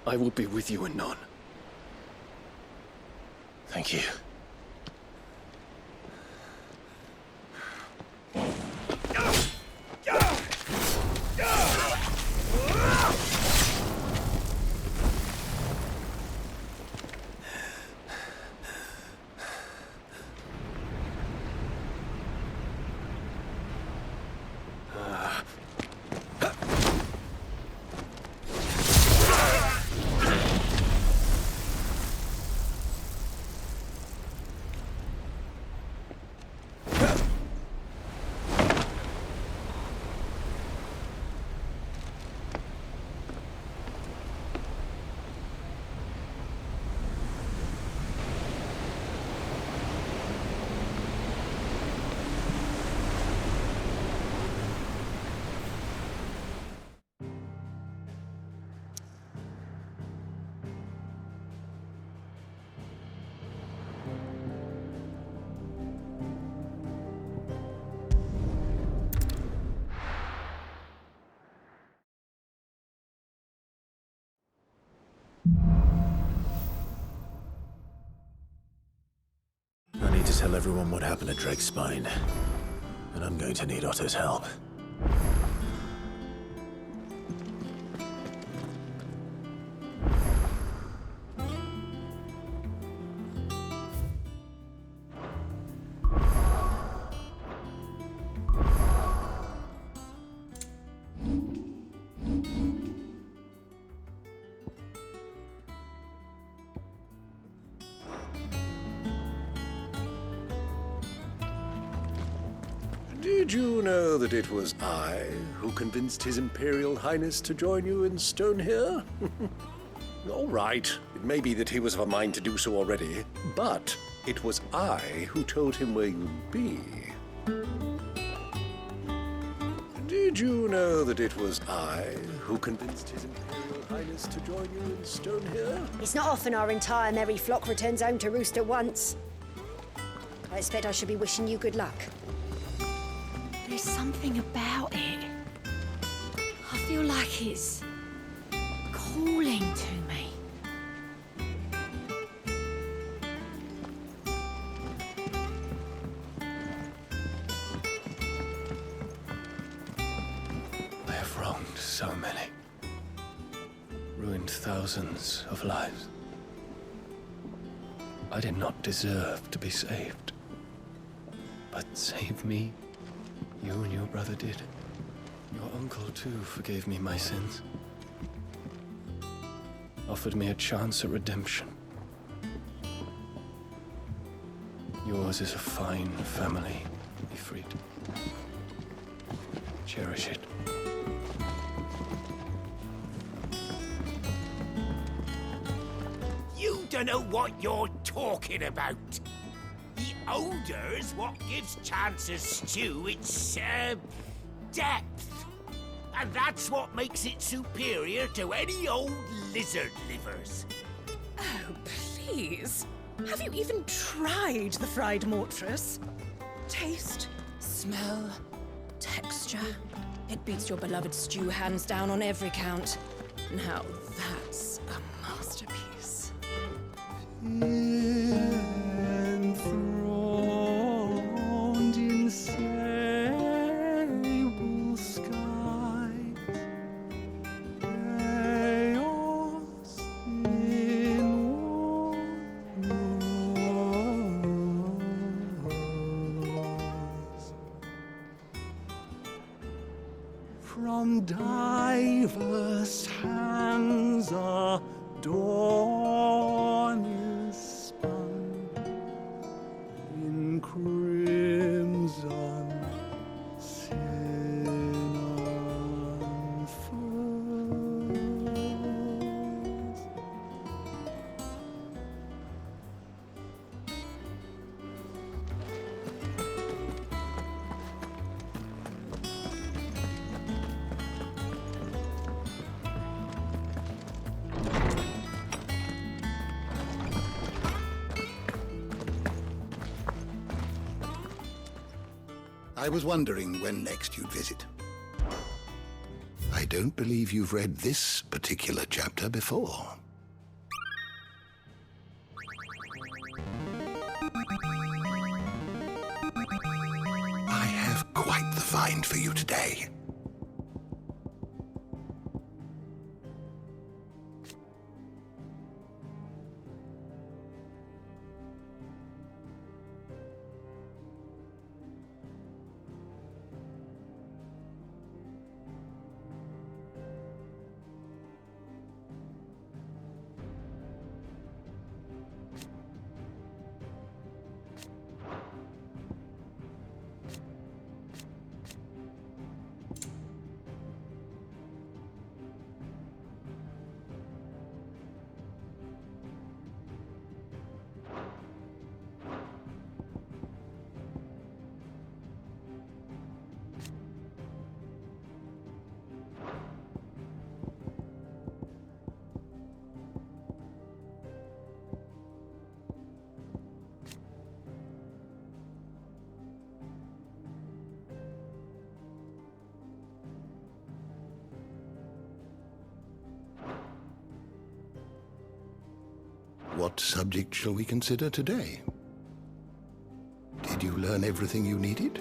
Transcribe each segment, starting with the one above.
I will be with you anon. Thank you. I need to tell everyone what happened at Drake's Spine, and I'm going to need Otto's help. Did you know that it was I who convinced His Imperial Highness to join you in stone here? All right, it may be that he was of a mind to do so already, but it was I who told him where you'd be. Did you know that it was I who convinced His Imperial Highness to join you in stone here? It's not often our entire merry flock returns home to roost at once. I expect I should be wishing you good luck. There's something about it. I feel like it's calling to me. I have wronged so many. Ruined thousands of lives. I did not deserve to be saved. But save me. You and your brother did. Your uncle, too, forgave me my sins. Offered me a chance at redemption. Yours is a fine family, Ifrit. Cherish it. You don't know what you're talking about. The odor's what gives Chance's stew its, depth. And that's what makes it superior to any old lizard livers. Oh, please. Have you even tried the fried mortress? Taste, smell, texture. It beats your beloved stew hands down on every count. Now that's a masterpiece. Enthroned in sable skies, chaos in wars. From diverse hands a dawn is spun in crimson sin unfurls. I was wondering when next you'd visit. I I don't believe you've read this particular chapter before. I have quite the find for you today. What subject shall we consider today? Did you learn everything you needed?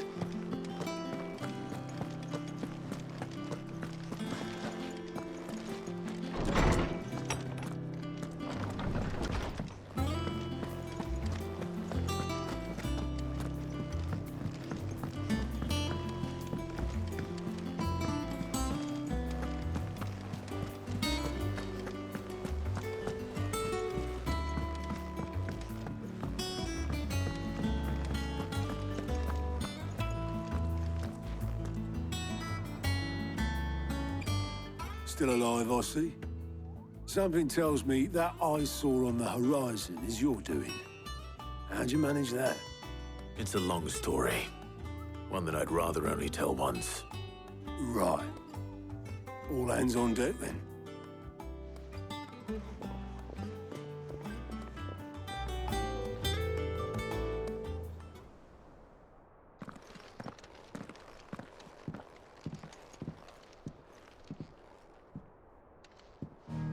Still alive, I see. Something tells me that eyesore on the horizon is your doing. How'd you manage that? It's a long story. One that I'd rather only tell once. Right. All hands on deck, then.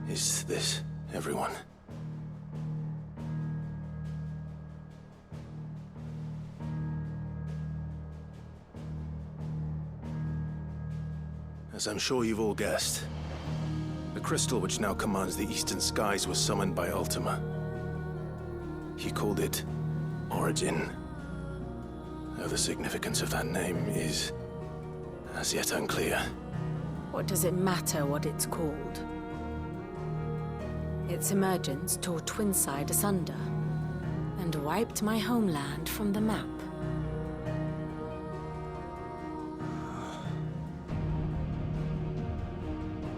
Is this everyone? As I'm sure you've all guessed, the crystal which now commands the eastern skies was summoned by Ultima. He called it Origin. Though the significance of that name is as yet unclear. What does it matter what it's called? Its emergence tore Twinside asunder and wiped my homeland from the map.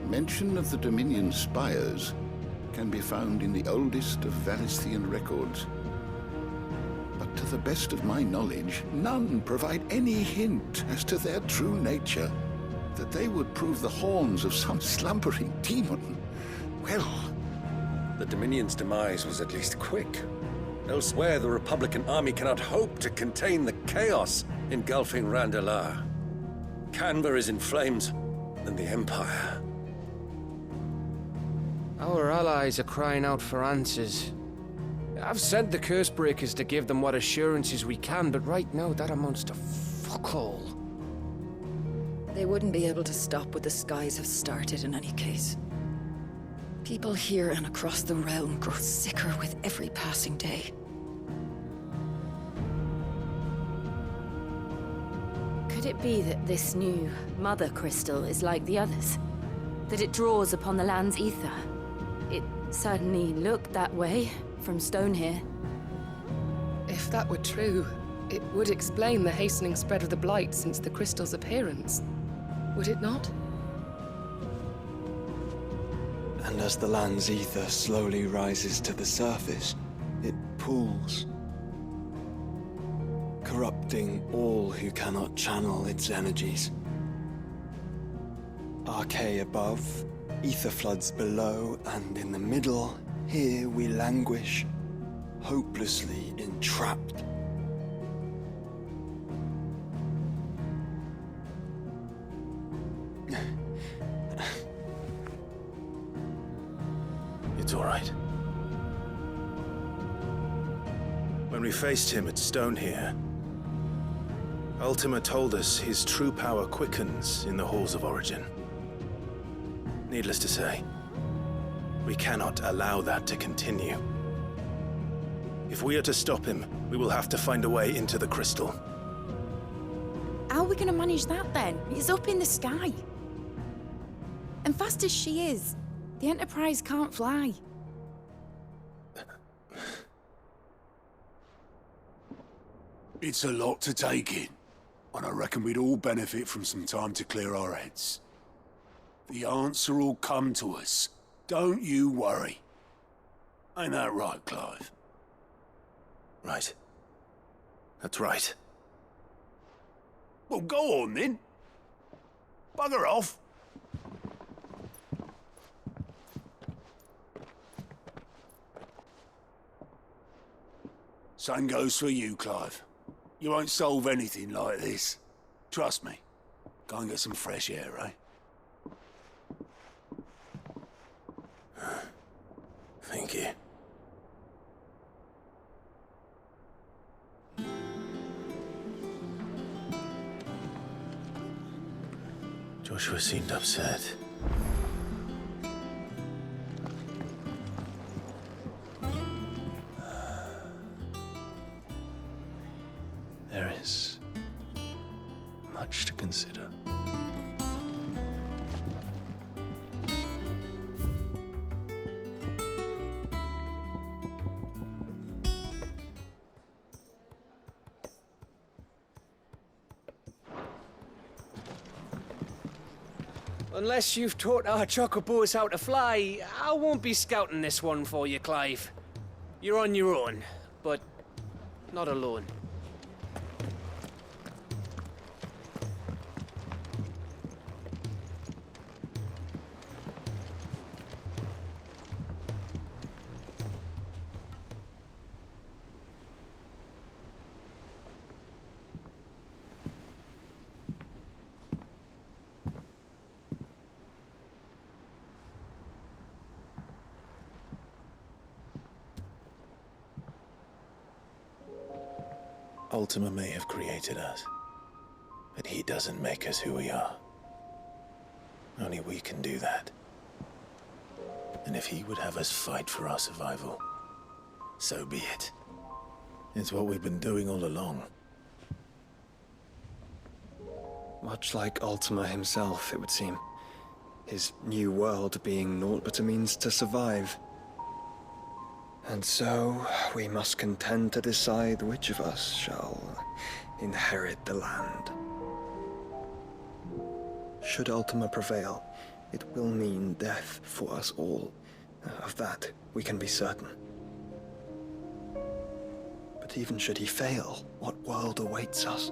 Mention of the Dominion spires can be found in the oldest of Valisthian records. But to the best of my knowledge, none provide any hint as to their true nature. That they would prove the horns of some slumbering demon. Well, The Dominion's demise was at least quick. Elsewhere, the Republican army cannot hope to contain the chaos engulfing Randalar. Canberra is in flames, and the Empire. Our allies are crying out for answers. I've sent the Cursebreakers to give them what assurances we can, but right now that amounts to fuck all. They wouldn't be able to stop what the skies have started in any case. People here and across the realm grow sicker with every passing day. Could it be that this new Mother Crystal is like the others? That it draws upon the land's ether? It certainly looked that way from stone here. If that were true, it would explain the hastening spread of the Blight since the crystal's appearance. Would it not? And as the land's ether slowly rises to the surface, it pools, corrupting all who cannot channel its energies. Archay above, ether floods below, and in the middle, here we languish, hopelessly entrapped. It's all right. When we faced him at Stone here, Ultima told us his true power quickens in the halls of origin. Needless to say, we cannot allow that to continue. If we are to stop him, we will have to find a way into the crystal. How are we going to manage that then? It's up in the sky. And fast as she is, the Enterprise can't fly. It's a lot to take in, and I reckon we'd all benefit from some time to clear our heads. The answer will come to us. Don't you worry. Ain't that right, Clive? Right. That's right. Well, go on then. Bugger off. Same goes for you, Clive. You won't solve anything like this. Trust me. Go and get some fresh air, eh? Thank you. Joshua seemed upset. There is much to consider. Unless you've taught our chocobos how to fly, I won't be scouting this one for you, Clive. You're on your own, but not alone. Ultima may have created us, but he doesn't make us who we are. Only we can do that. And if he would have us fight for our survival, so be it. It's what we've been doing all along. Much like Ultima himself, it would seem. His new world being naught but a means to survive. And so, we must contend to decide which of us shall inherit the land. Should Ultima prevail, it will mean death for us all. Of that, we can be certain. But even should he fail, what world awaits us?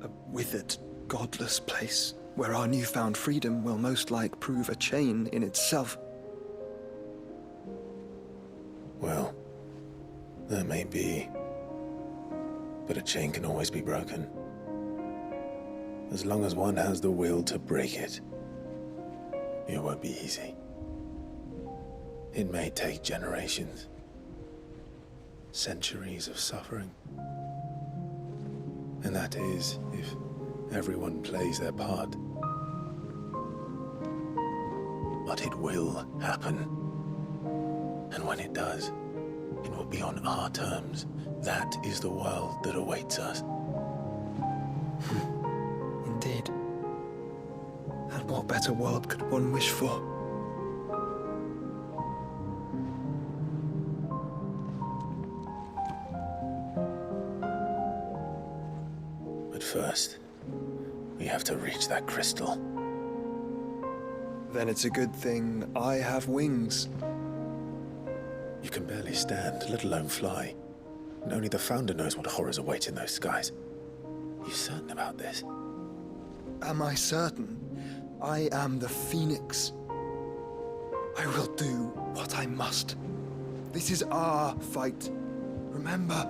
A withered, godless place, where our newfound freedom will most like prove a chain in itself. Well, that may be, but a chain can always be broken. As long as one has the will to break it, it won't be easy. It may take generations, centuries of suffering. And that is if everyone plays their part. But it will happen. And when it does, it will be on our terms. That is the world that awaits us. Indeed. And what better world could one wish for? But first, we have to reach that crystal. Then it's a good thing I have wings. You can barely stand, let alone fly. And only the Founder knows what horrors await in those skies. You certain about this? Am I certain? I am the Phoenix. I will do what I must. This is our fight. Remember?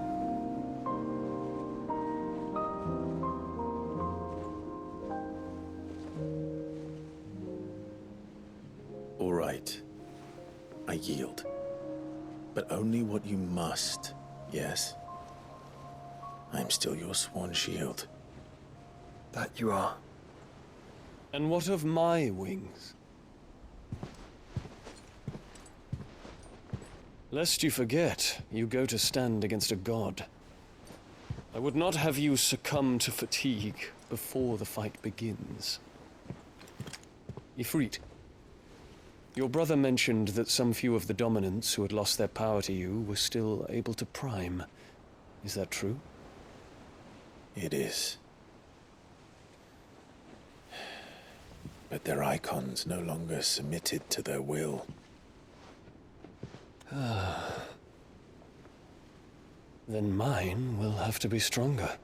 All right. I yield. But only what you must, yes? I am still your sworn shield. That you are. And what of my wings? Lest you forget, you go to stand against a god. I would not have you succumb to fatigue before the fight begins. Ifrit, your brother mentioned that some few of the dominants who had lost their power to you were still able to prime. Is that true? It is. But their icons no longer submitted to their will. Then mine will have to be stronger.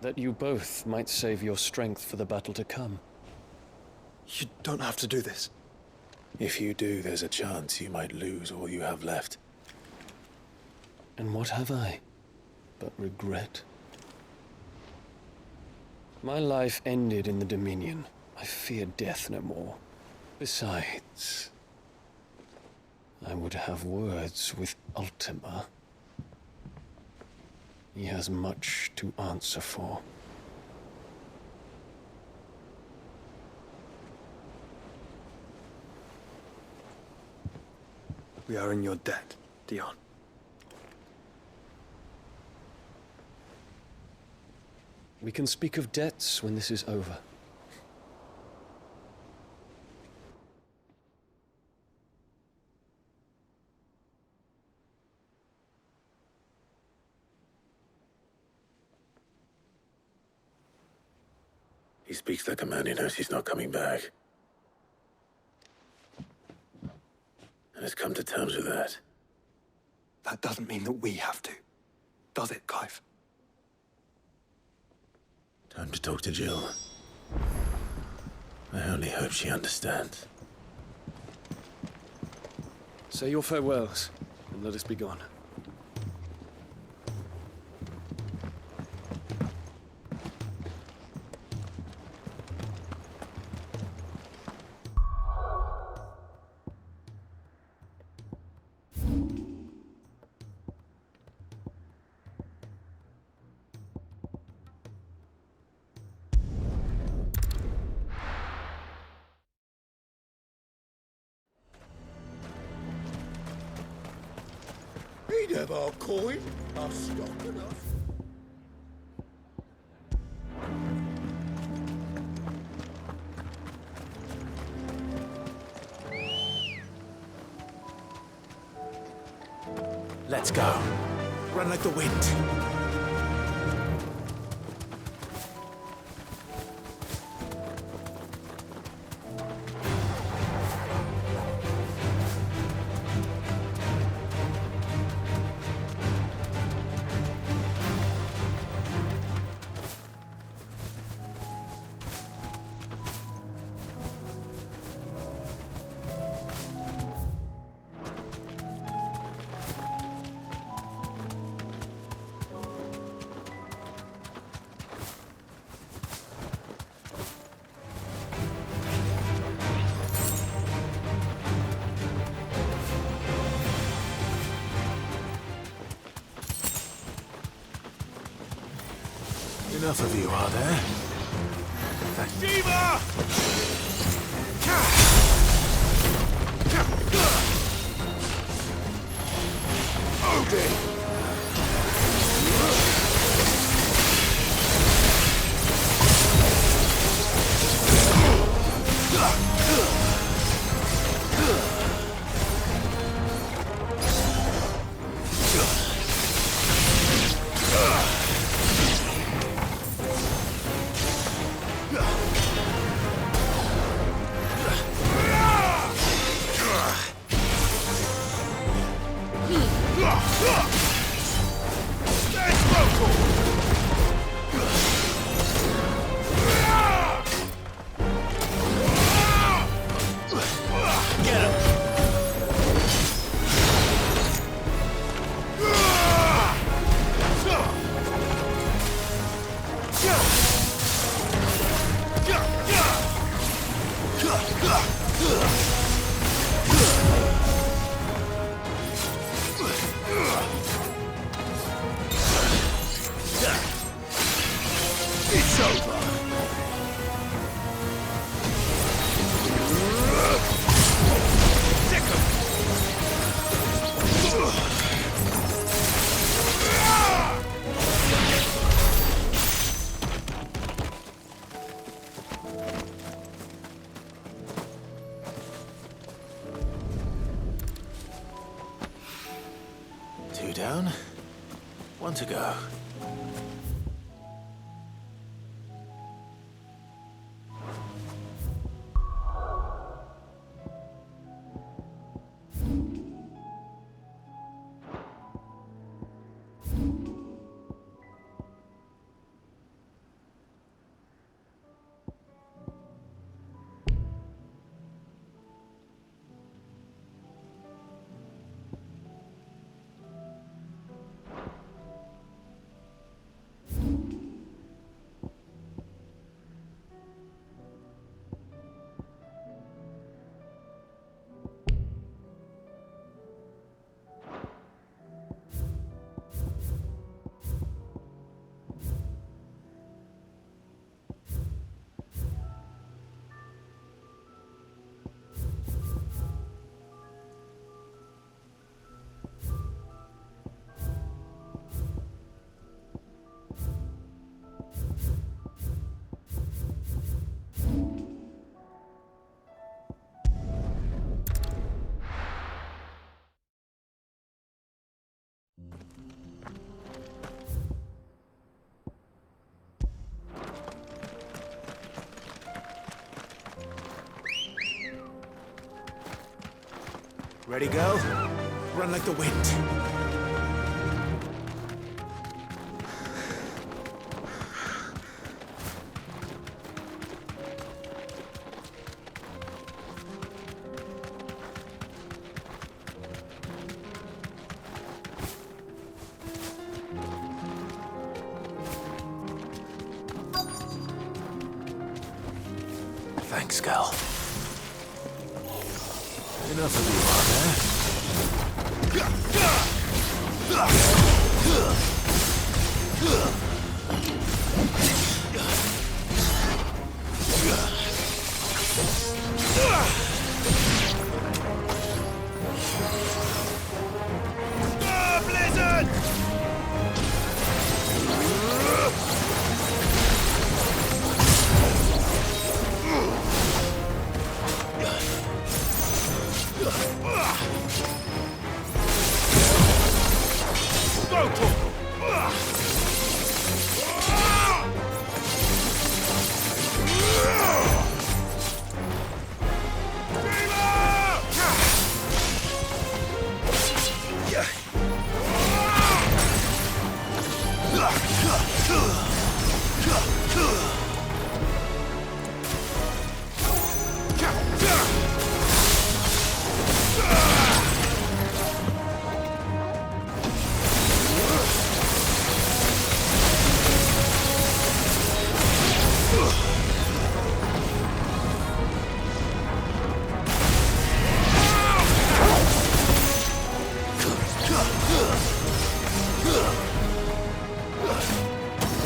That you both might save your strength for the battle to come. You don't have to do this. If you do, there's a chance you might lose all you have left. And what have I but regret? My life ended in the Dominion. I fear death no more. Besides, I would have words with Ultima. He has much to answer for. We are in your debt, Dion. We can speak of debts when this is over. He speaks like a man who knows he's not coming back. And has come to terms with that. That doesn't mean that we have to. Does it, Clive? Time to talk to Jill. I only hope she understands. Say your farewells, and let us be gone. He'd have our coin, our stock enough. Let's go. Run like the wind. Enough of you, are there? Shiva! Odin! Ugh! It's over. Two down, one to go. Ready, go? Run like the wind. Thanks, Gal. Enough of you out there. Blizzard!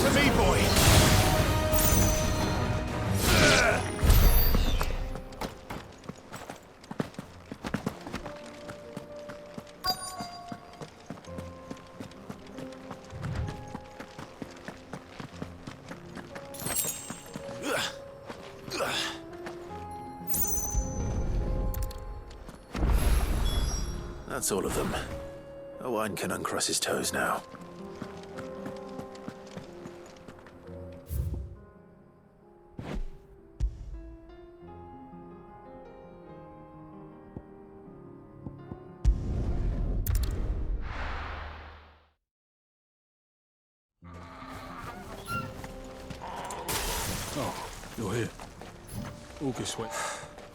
To me, boy! That's all of them. Owain can uncross his toes now. Oh, you're here. August went.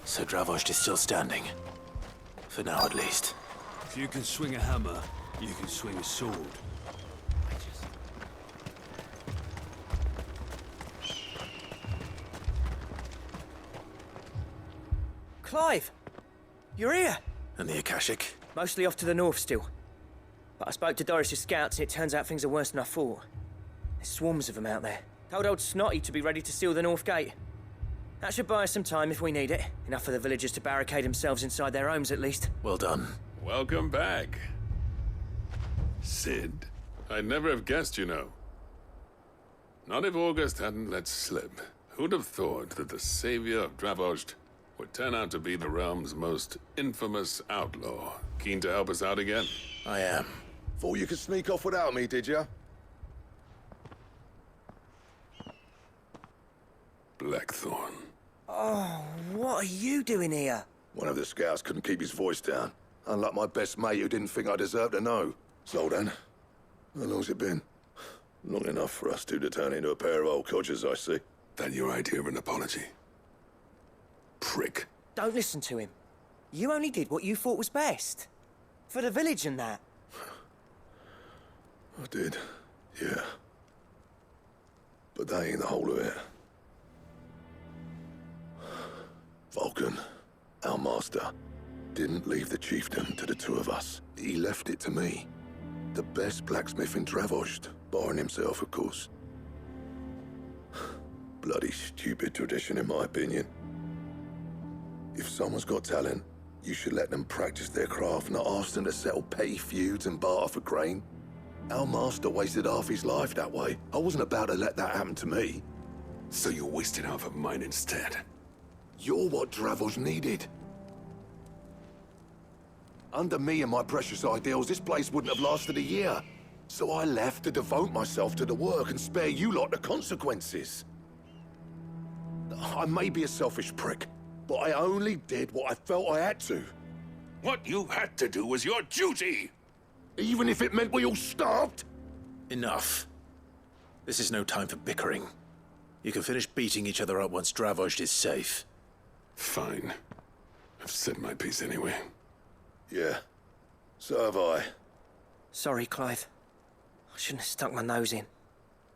So Dravost is still standing. For now, at least. If you can swing a hammer, you can swing a sword. Clive! You're here! And the Akashic? Mostly off to the north still. But I spoke to Doris's scouts and it turns out things are worse than I thought. There's swarms of them out there. Told old Snotty to be ready to seal the north gate. That should buy us some time if we need it. Enough for the villagers to barricade themselves inside their homes, at least. Well done. Welcome back. Sid, I'd never have guessed, you know. Not if August hadn't let slip. Who'd have thought that the savior of Dravost would turn out to be the realm's most infamous outlaw? Keen to help us out again? I am. Thought you could sneak off without me, did ya? Blackthorn. Oh, what are you doing here? One of the scouts couldn't keep his voice down. Unlike my best mate who didn't think I deserved to know. So then, how long's it been? Long enough for us two to turn into a pair of old codgers, I see. That your idea of an apology? Prick. Don't listen to him. You only did what you thought was best. For the village and that. I did, yeah. But that ain't the whole of it. Vulcan, our master, didn't leave the chiefdom to the two of us. He left it to me. The best blacksmith in Dravost, barring himself, of course. Bloody stupid tradition, in my opinion. If someone's got talent, you should let them practice their craft, not ask them to settle petty feuds and barter for grain. Our master wasted half his life that way. I wasn't about to let that happen to me. So you wasted half of mine instead. You're what Dravost needed. Under me and my precious ideals, this place wouldn't have lasted a year. So I left to devote myself to the work and spare you lot the consequences. I may be a selfish prick, but I only did what I felt I had to. What you had to do was your duty! Even if it meant we all starved? Enough. This is no time for bickering. You can finish beating each other up once Dravost is safe. Fine. I've said my piece anyway. Yeah, so have I. Sorry, Clive. I shouldn't have stuck my nose in.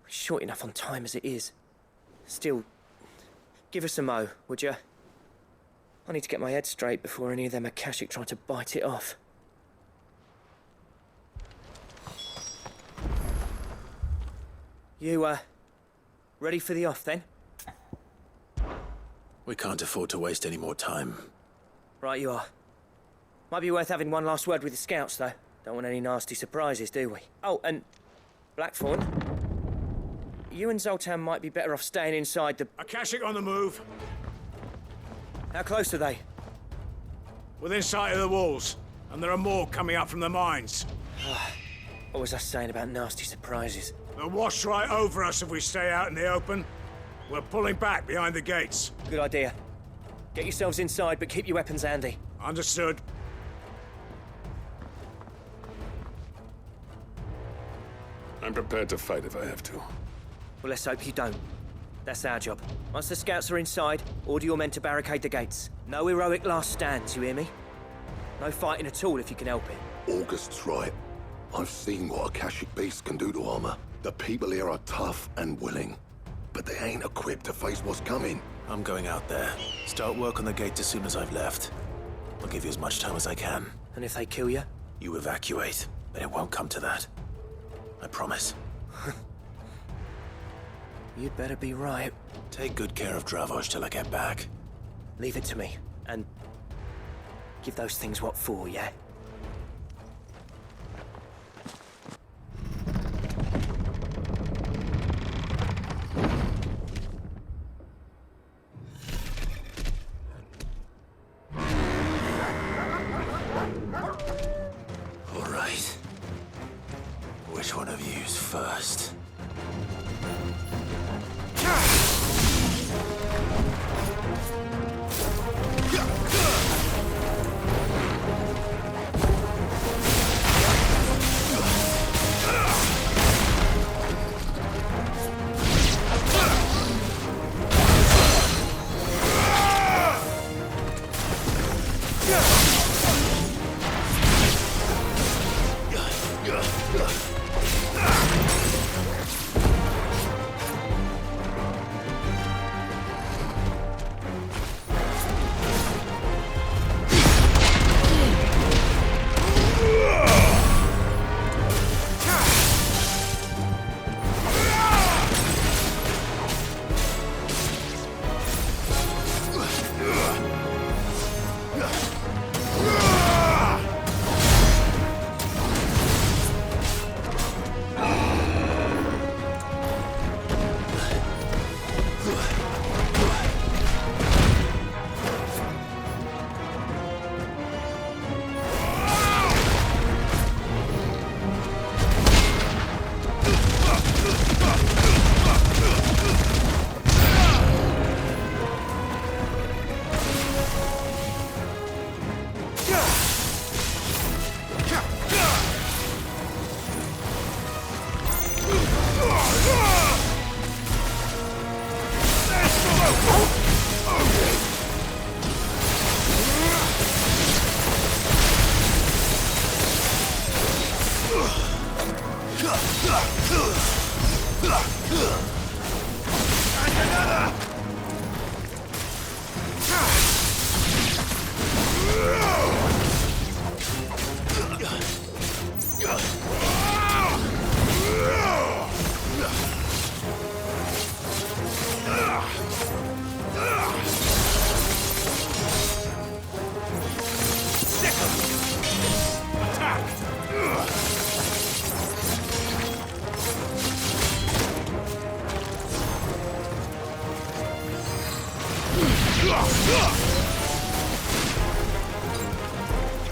We're short enough on time as it is. Still, give us a mo, would you? I need to get my head straight before any of them Akashic try to bite it off. You, ready for the off, then? We can't afford to waste any more time. Right you are. Might be worth having one last word with the scouts, though. Don't want any nasty surprises, do we? Oh, and Blackthorn, you and Zoltan might be better off staying inside the... Akashic on the move. How close are they? Within sight of the walls. And there are more coming up from the mines. What was I saying about nasty surprises? They'll wash right over us if we stay out in the open. We're pulling back behind the gates. Good idea. Get yourselves inside, but keep your weapons handy. Understood. I'm prepared to fight if I have to. Well, let's hope you don't. That's our job. Once the scouts are inside, order your men to barricade the gates. No heroic last stands, you hear me? No fighting at all if you can help it. August's right. I've seen what Akashic beasts can do to armor. The people here are tough and willing, but they ain't equipped to face what's coming. I'm going out there. Start work on the gate as soon as I've left. I'll give you as much time as I can. And if they kill you? You evacuate, but it won't come to that. I promise. You'd better be right. Take good care of Dravost till I get back. Leave it to me, and give those things what for, yeah? All right. Which one of you's first?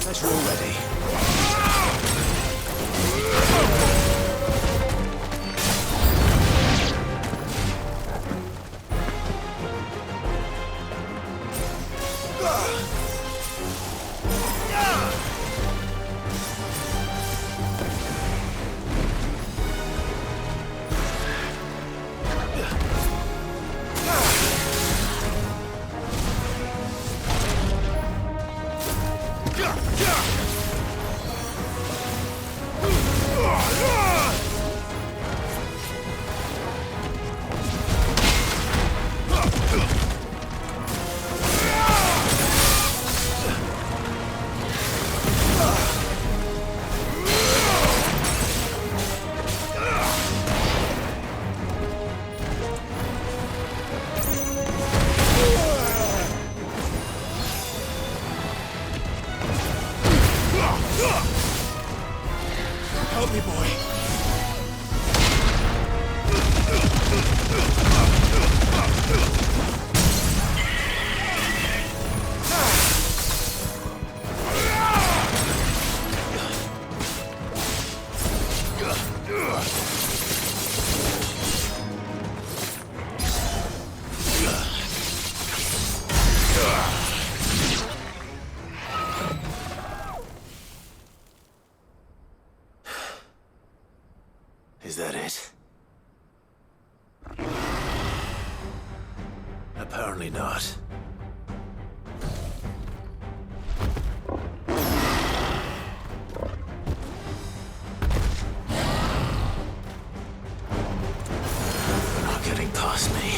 As you're ready. Help me, boy. Is that it? Apparently not. They're not getting past me.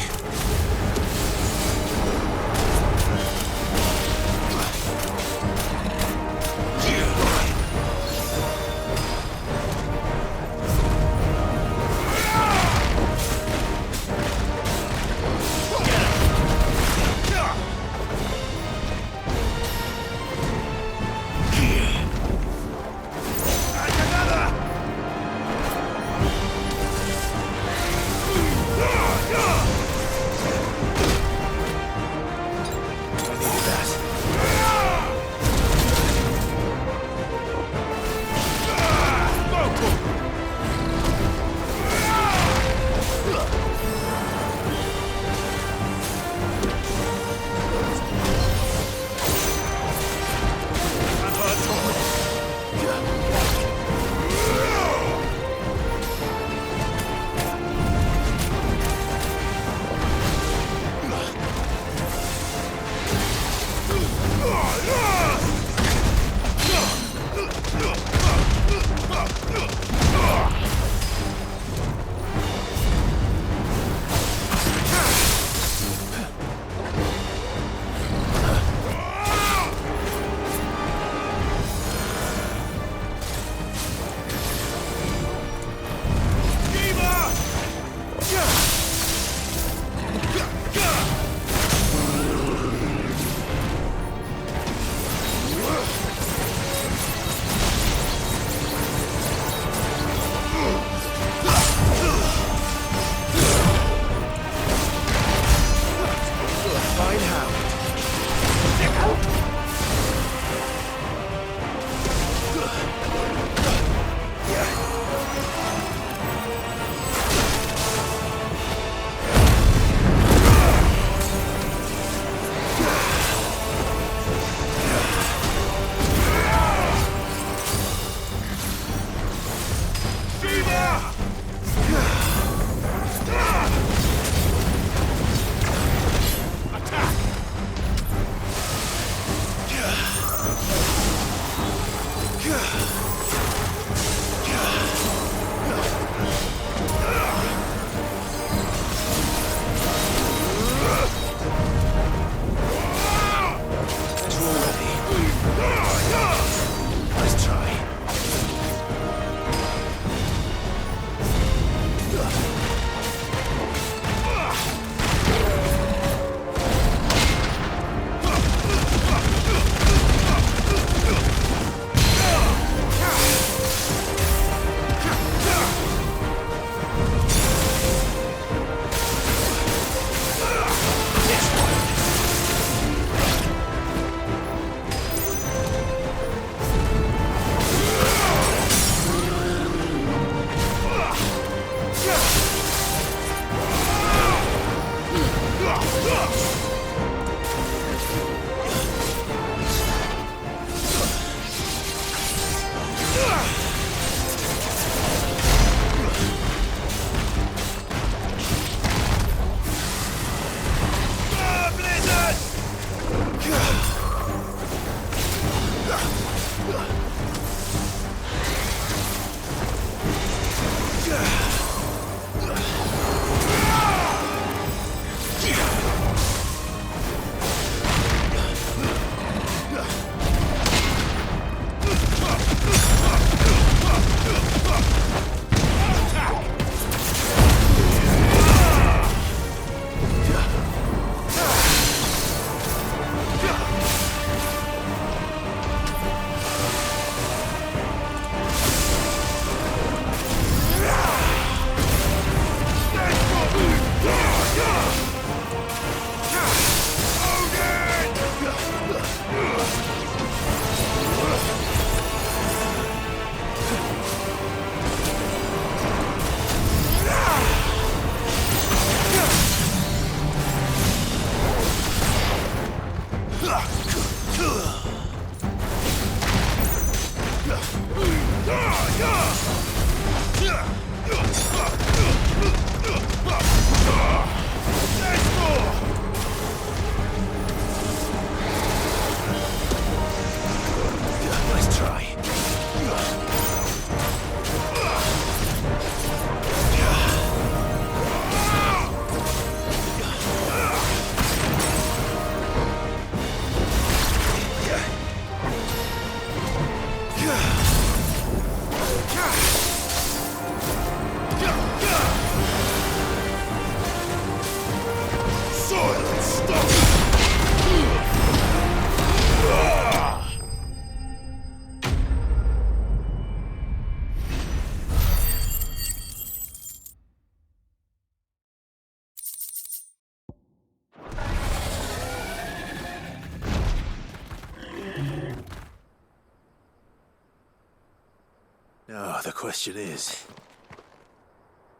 Question is,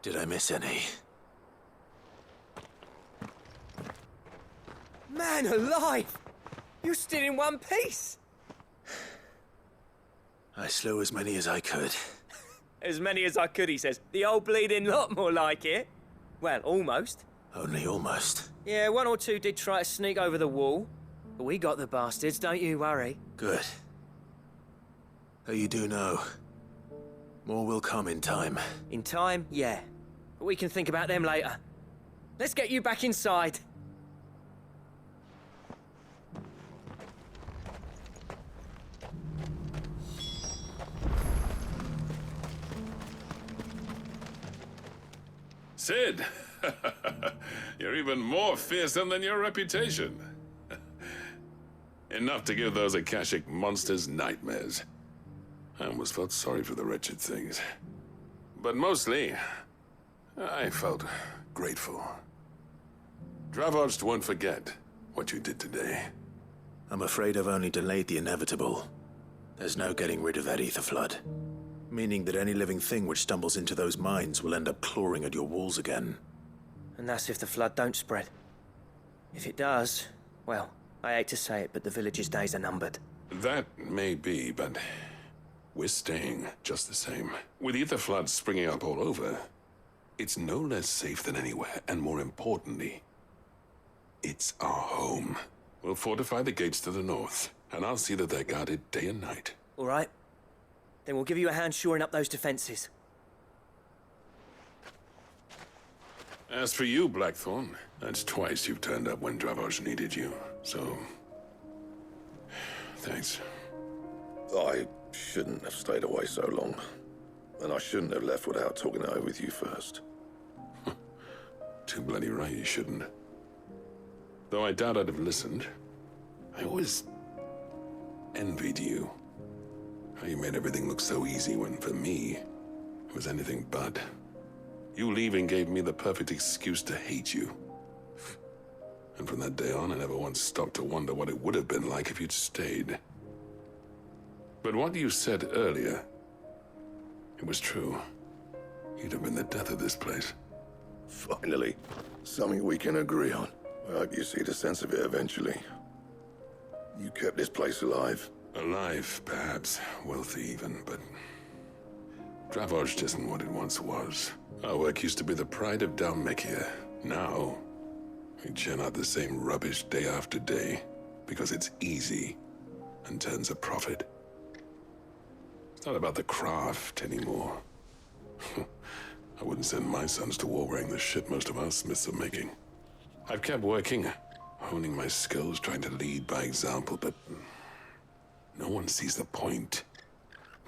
did I miss any? Man alive! You're still in one piece! I slew as many as I could. As many as I could, he says. The old bleeding lot, more like it. Well, almost. Only almost. Yeah, one or two did try to sneak over the wall. But we got the bastards, don't you worry. Good. Though you do know, more will come in time. In time, yeah. But we can think about them later. Let's get you back inside. Sid! You're even more fearsome than your reputation. Enough to give those Akashic monsters nightmares. I almost felt sorry for the wretched things. But mostly, I felt grateful. Dravoged won't forget what you did today. I'm afraid I've only delayed the inevitable. There's no getting rid of that ether flood. Meaning that any living thing which stumbles into those mines will end up clawing at your walls again. And that's if the flood don't spread. If it does, well, I hate to say it, but the village's days are numbered. That may be, but we're staying just the same. With ether floods springing up all over, it's no less safe than anywhere, and more importantly, it's our home. We'll fortify the gates to the north, and I'll see that they're guarded day and night. All right. Then we'll give you a hand shoring up those defenses. As for you, Blackthorn, that's twice you've turned up when Dravos needed you, so... thanks. I shouldn't have stayed away so long. And I shouldn't have left without talking it over with you first. Too bloody right you shouldn't. Though I doubt I'd have listened. I always envied you. How you made everything look so easy when, for me, it was anything but. You leaving gave me the perfect excuse to hate you. And from that day on, I never once stopped to wonder what it would have been like if you'd stayed. But what you said earlier, it was true. You'd have been the death of this place. Finally, something we can agree on. I hope you see the sense of it eventually. You kept this place alive. Alive, perhaps. Wealthy even, but... Dravoged isn't what it once was. Our work used to be the pride of Dalmekia. Now, we churn out the same rubbish day after day, because it's easy and turns a profit. It's not about the craft anymore. I wouldn't send my sons to war wearing the shit most of our smiths are making. I've kept working, honing my skills, trying to lead by example, but no one sees the point.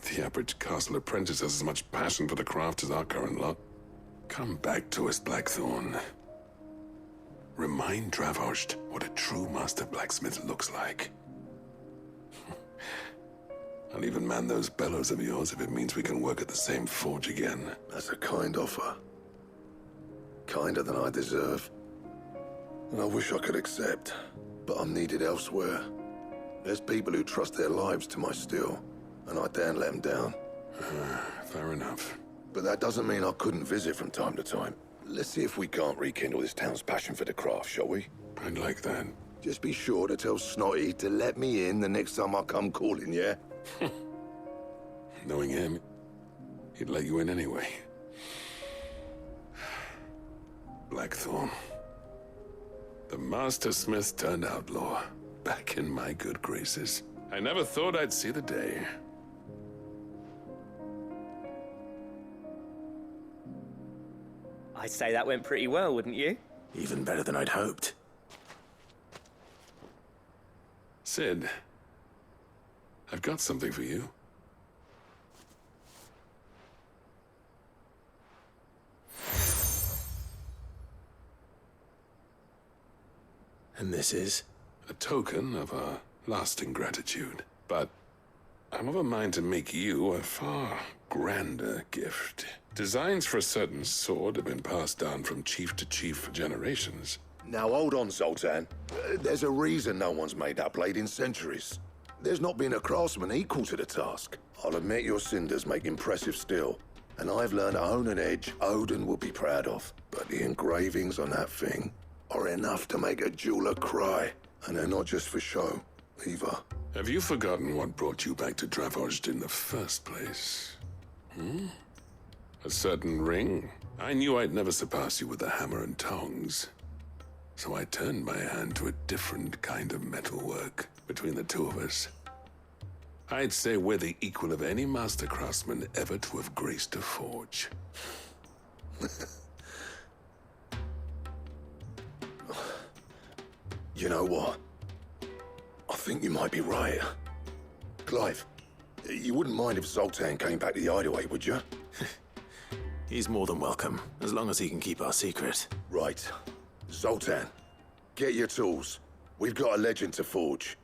The average castle apprentice has as much passion for the craft as our current lot. Come back to us, Blackthorn. Remind Dravoged what a true master blacksmith looks like. I'll even man those bellows of yours if it means we can work at the same forge again. That's a kind offer. Kinder than I deserve. And I wish I could accept, but I'm needed elsewhere. There's people who trust their lives to my steel, and I daren't let them down. Fair enough. But that doesn't mean I couldn't visit from time to time. Let's see if we can't rekindle this town's passion for the craft, shall we? I'd like that. Just be sure to tell Snotty to let me in the next time I come calling, yeah? Knowing him, he'd let you in anyway. Blackthorn. The Master Smith turned outlaw. Back in my good graces. I never thought I'd see the day. I'd say that went pretty well, wouldn't you? Even better than I'd hoped. Sid, I've got something for you. And this is? A token of our lasting gratitude. But I'm of a mind to make you a far grander gift. Designs for a certain sword have been passed down from chief to chief for generations. Now hold on, Zoltan. There's a reason no one's made that blade in centuries. There's not been a craftsman equal to the task. I'll admit your cinders make impressive steel, and I've learned to own an edge Odin will be proud of. But the engravings on that thing are enough to make a jeweler cry, and they're not just for show, either. Have you forgotten what brought you back to Dravozd in the first place? A certain ring? I knew I'd never surpass you with the hammer and tongs. So I turned my hand to a different kind of metalwork between the two of us. I'd say we're the equal of any master craftsman ever to have graced a forge. You know what? I think you might be right. Clive, you wouldn't mind if Zoltan came back to the hideaway, would you? He's more than welcome, as long as he can keep our secret. Right. Zoltan, get your tools. We've got a legend to forge.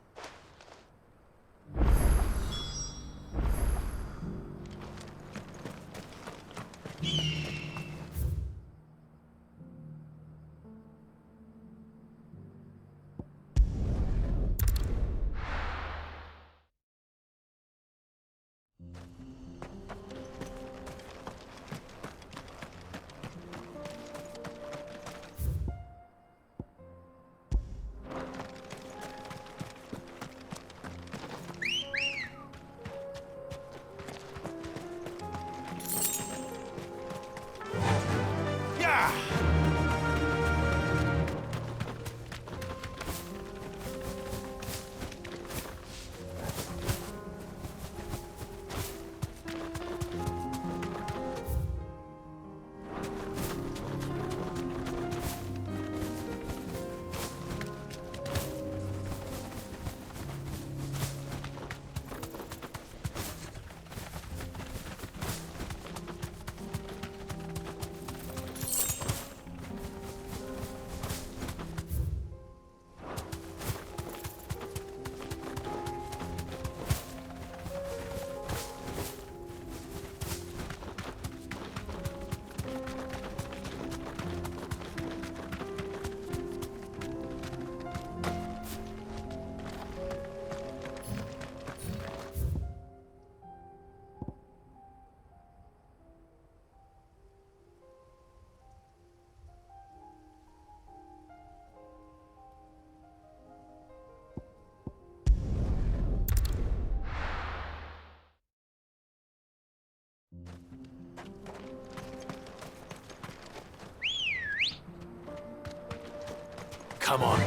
Come on.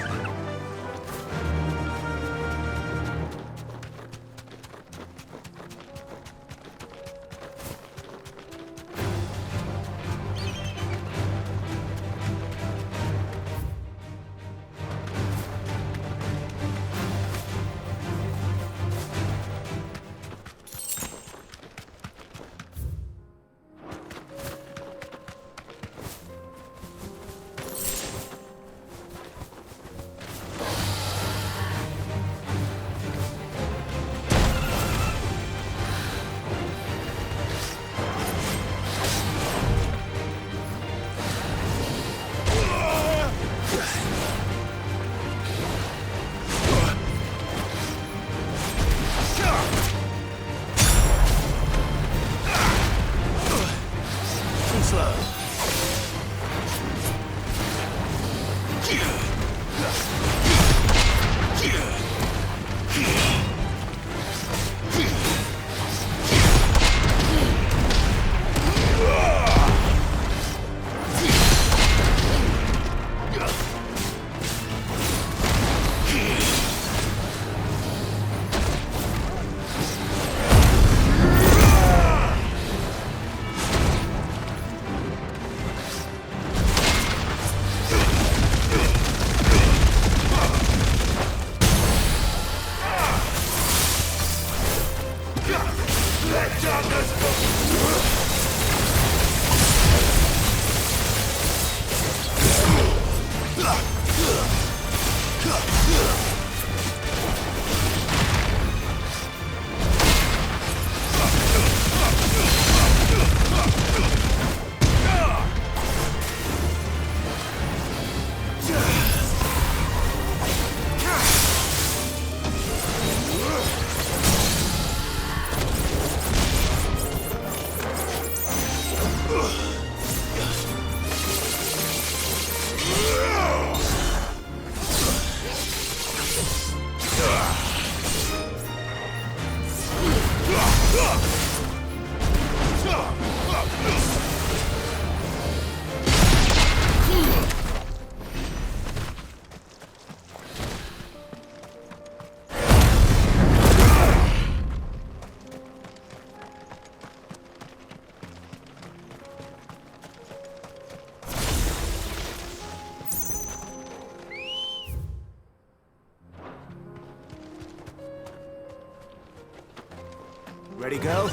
Ready, girl?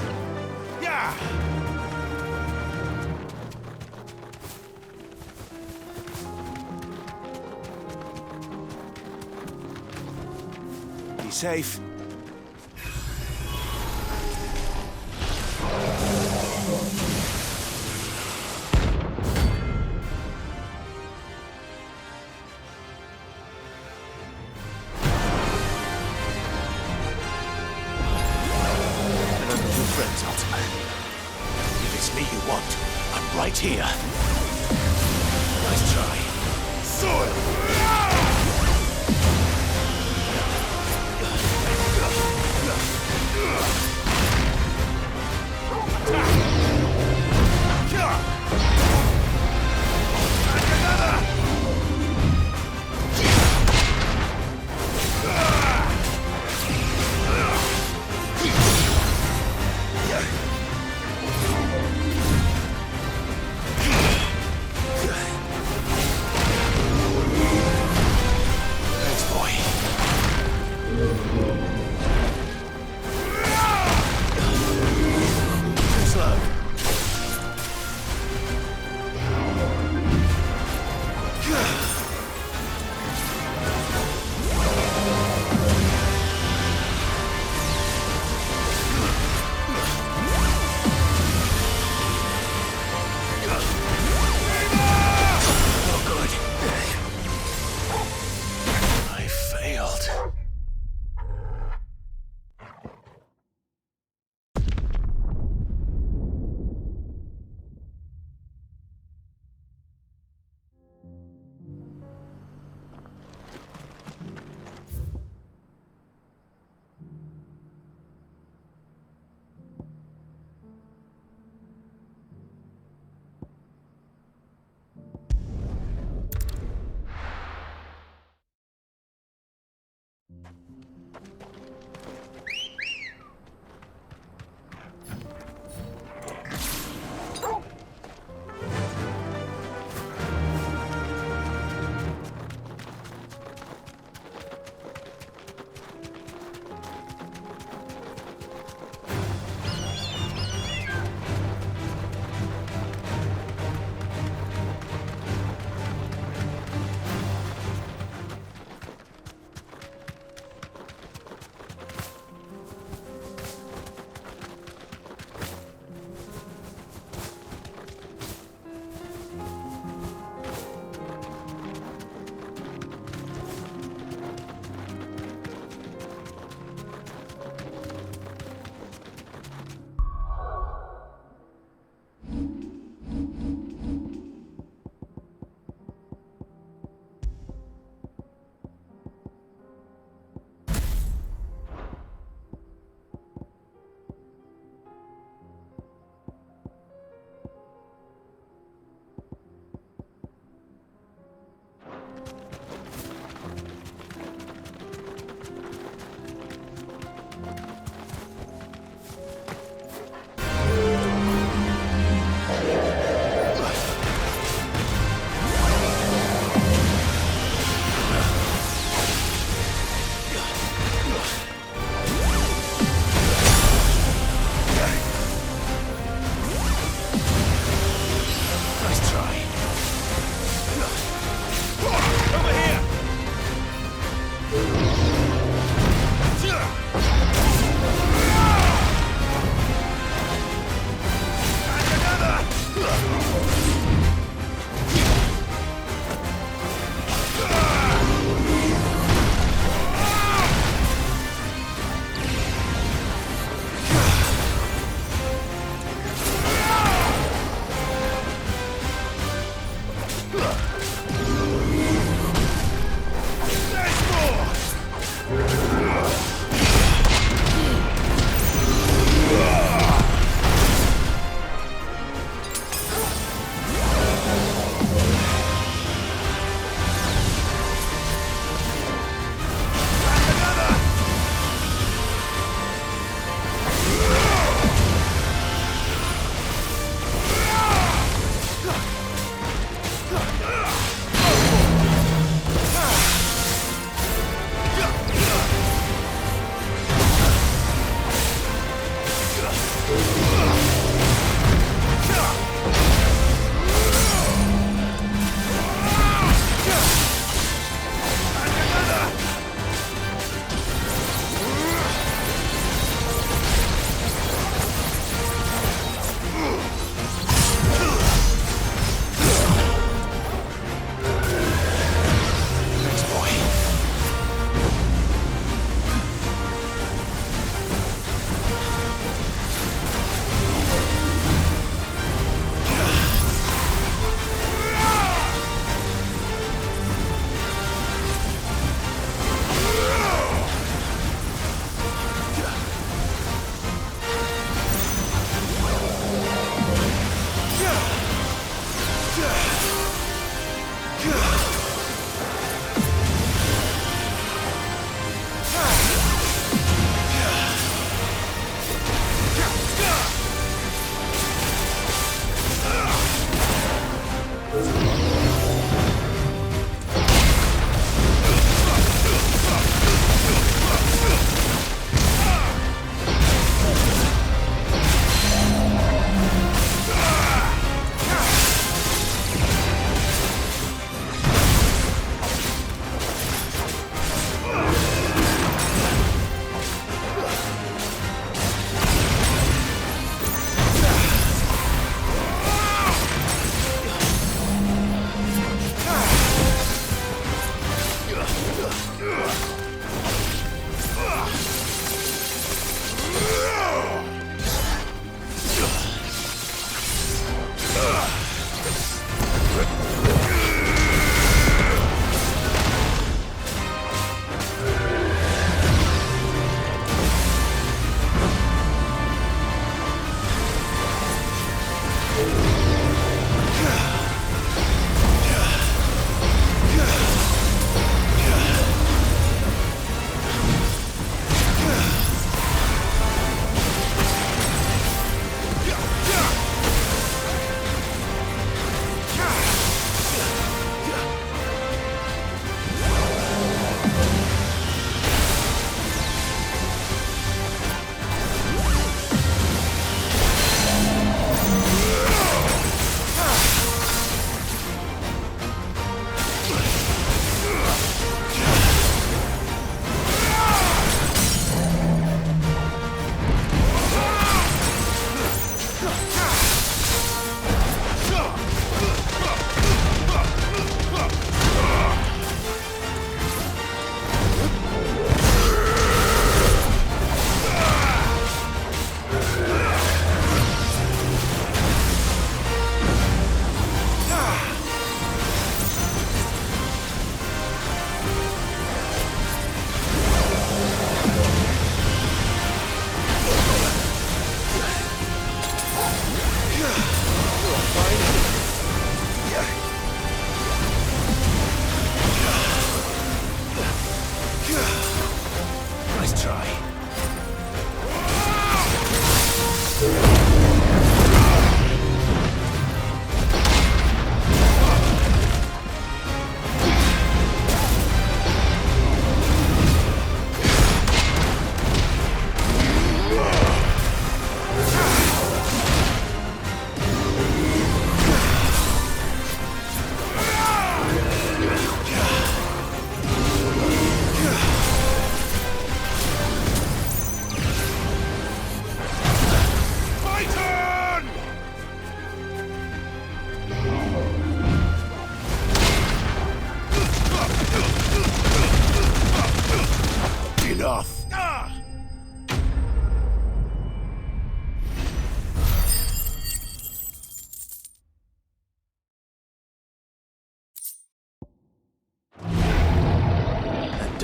Yeah! Be safe. Friends, Ultima. If it's me you want, I'm right here. Nice try. Sword!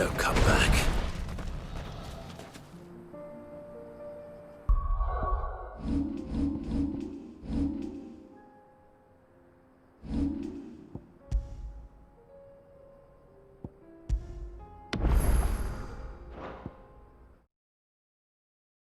Don't come back.